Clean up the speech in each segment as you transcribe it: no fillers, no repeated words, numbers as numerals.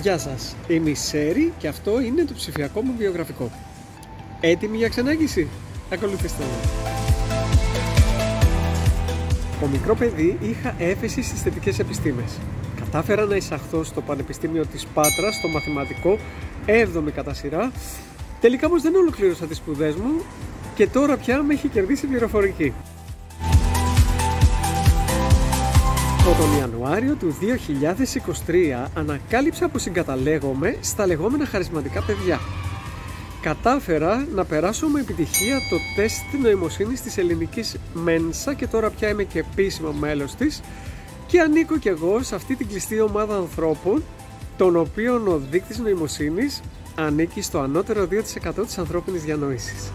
Γεια σας, είμαι η Σέρι και αυτό είναι το ψηφιακό μου βιογραφικό. Έτοιμοι για ξενάγηση? Ακολουθήστε με. Από μικρό παιδί είχα έφεση στις θετικές επιστήμες. Κατάφερα να εισαχθώ στο Πανεπιστήμιο της Πάτρας, στο μαθηματικό, 7η κατά σειρά. Τελικά όμως δεν ολοκλήρωσα τις σπουδές μου και τώρα πια με έχει κερδίσει πληροφορική. Από τον Ιανουάριο του 2023 ανακάλυψα πως συγκαταλέγομαι στα λεγόμενα χαρισματικά παιδιά. Κατάφερα να περάσω με επιτυχία το τεστ νοημοσύνης της ελληνικής Mensa και τώρα πια είμαι και επίσημο μέλος της και ανήκω κι εγώ σε αυτή την κλειστή ομάδα ανθρώπων, των οποίων ο δείκτης νοημοσύνης ανήκει στο ανώτερο 2% της ανθρώπινης διανόησης.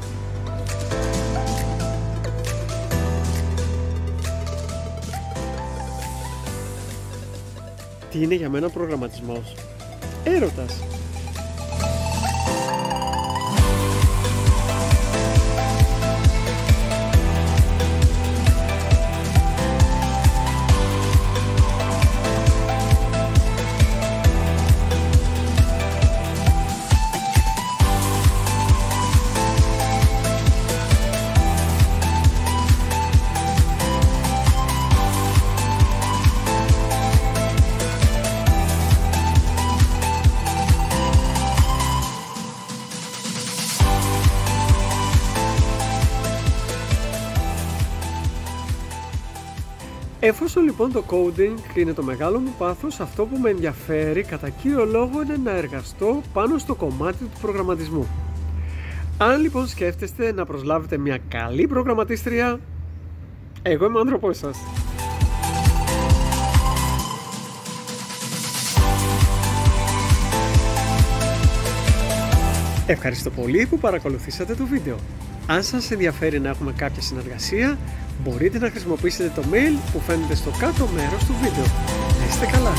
Τι είναι για μένα προγραμματισμός? Έρωτας. Εφόσον λοιπόν το coding είναι το μεγάλο μου πάθος, αυτό που με ενδιαφέρει κατά κύριο λόγο είναι να εργαστώ πάνω στο κομμάτι του προγραμματισμού. Αν λοιπόν σκέφτεστε να προσλάβετε μια καλή προγραμματίστρια, εγώ είμαι ο άνθρωπός σας. Ευχαριστώ πολύ που παρακολουθήσατε το βίντεο. Αν σας ενδιαφέρει να έχουμε κάποια συνεργασία, μπορείτε να χρησιμοποιήσετε το mail που φαίνεται στο κάτω μέρος του βίντεο. Να είστε καλά!